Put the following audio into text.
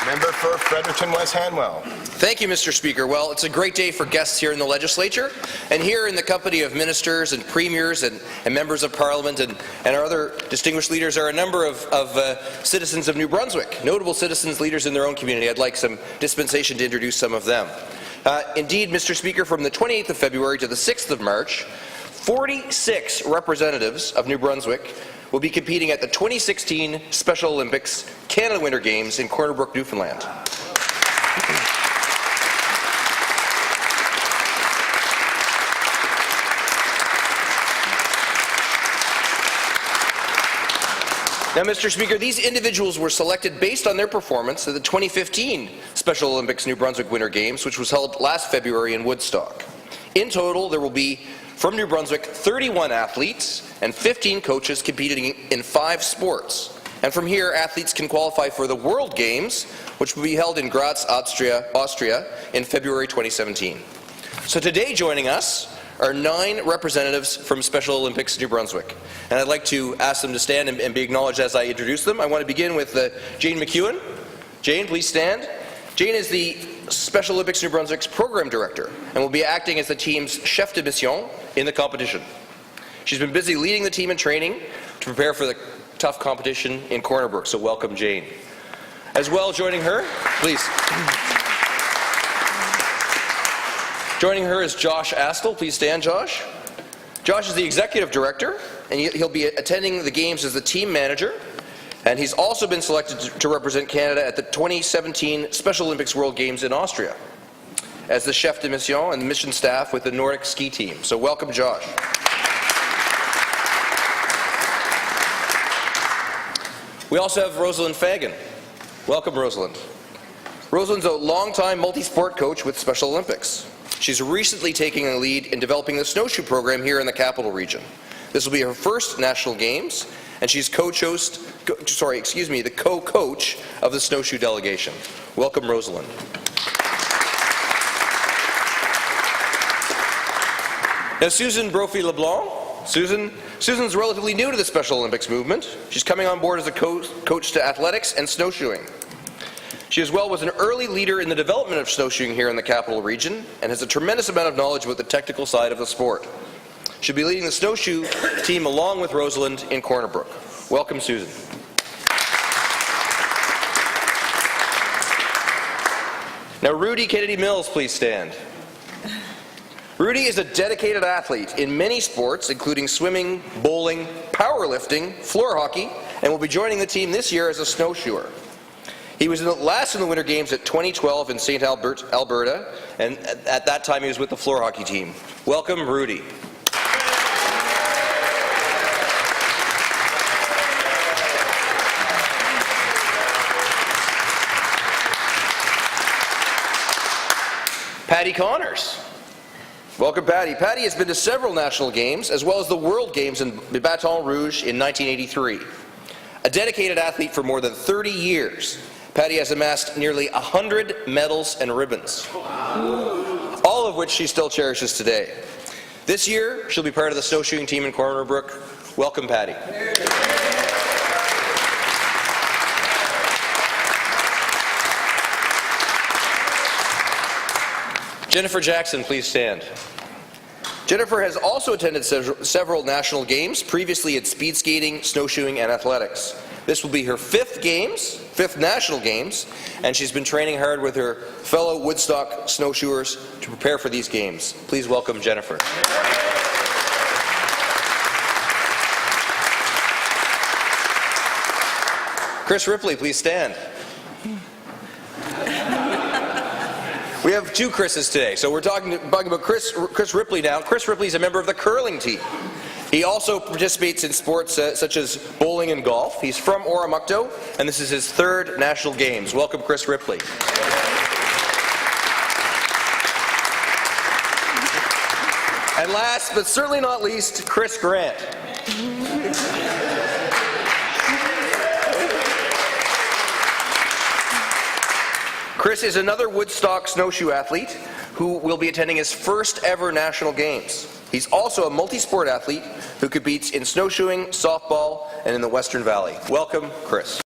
Member for Fredericton West Hanwell. Thank you, Mr. Speaker. Well, it's a great day for guests here in the legislature, and here in the company of ministers and premiers and members of parliament and our other distinguished leaders are a number of citizens of New Brunswick, notable citizens, leaders in their own community. I'd like some dispensation to introduce some of them. Indeed, Mr. Speaker, from the 28th of February to the 6th of March, 46 representatives of New Brunswick will be competing at the 2016 Special Olympics Canada Winter Games in Corner Brook, Newfoundland. Now, Mr. Speaker, these individuals were selected based on their performance at the 2015 Special Olympics New Brunswick Winter Games, which was held last February in Woodstock. In total, there will be, from New Brunswick, 31 athletes and 15 coaches competing in 5 sports. And from here, athletes can qualify for the World Games, which will be held in Graz, Austria in February 2017. So today joining us are 9 representatives from Special Olympics New Brunswick. And I'd like to ask them to stand and be acknowledged as I introduce them. I want to begin with Jane McEwen. Jane, please stand. Jane is the Special Olympics New Brunswick's Program Director and will be acting as the team's chef de mission in the competition. She's been busy leading the team in training to prepare for the tough competition in Corner Brook, so welcome, Jane. As well, joining her, please. Joining her is Josh Astle. Please stand, Josh. Josh is the Executive Director, and he'll be attending the Games as the team manager, and he's also been selected to represent Canada at the 2017 Special Olympics World Games in Austria as the chef de mission and mission staff with the Nordic ski team. So welcome, Josh. We also have Rosalind Fagan. Welcome, Rosalind. Rosalind's a longtime multi-sport coach with Special Olympics. She's recently taking the lead in developing the snowshoe program here in the Capital Region. This will be her first national games, and she's the co-coach of the snowshoe delegation. Welcome, Rosalind. Now, Susan Brophy-LeBlanc. Susan's relatively new to the Special Olympics movement. She's coming on board as a coach to athletics and snowshoeing. She as well was an early leader in the development of snowshoeing here in the Capital Region and has a tremendous amount of knowledge about the technical side of the sport. She'll be leading the snowshoe team along with Rosalind in Corner Brook. Welcome, Susan. Now, Rudy Kennedy-Mills, please stand. Rudy is a dedicated athlete in many sports, including swimming, bowling, powerlifting, floor hockey, and will be joining the team this year as a snowshoer. He was last in the Winter Games at 2012 in St. Albert, Alberta, and at that time he was with the floor hockey team. Welcome, Rudy. Patty Connors. Welcome, Patty. Patty has been to several national games, as well as the World Games in Baton Rouge in 1983. A dedicated athlete for more than 30 years, Patty has amassed nearly 100 medals and ribbons, all of which she still cherishes today. This year, she'll be part of the snowshoeing team in Corner Brook. Welcome, Patty. Jennifer Jackson, please stand. Jennifer has also attended several national games, previously at speed skating, snowshoeing, and athletics. This will be her 5th national games, and she's been training hard with her fellow Woodstock snowshoers to prepare for these games. Please welcome Jennifer. Chris Ripley, please stand. We have 2 Chris's today, so we're talking about Chris Ripley now. Chris Ripley is a member of the curling team. He also participates in sports such as bowling and golf. He's from Oromocto, and this is his 3rd national games. Welcome, Chris Ripley. And last, but certainly not least, Chris Grant. Chris is another Woodstock snowshoe athlete who will be attending his first ever national games. He's also a multi-sport athlete who competes in snowshoeing, softball, and in the Western Valley. Welcome, Chris.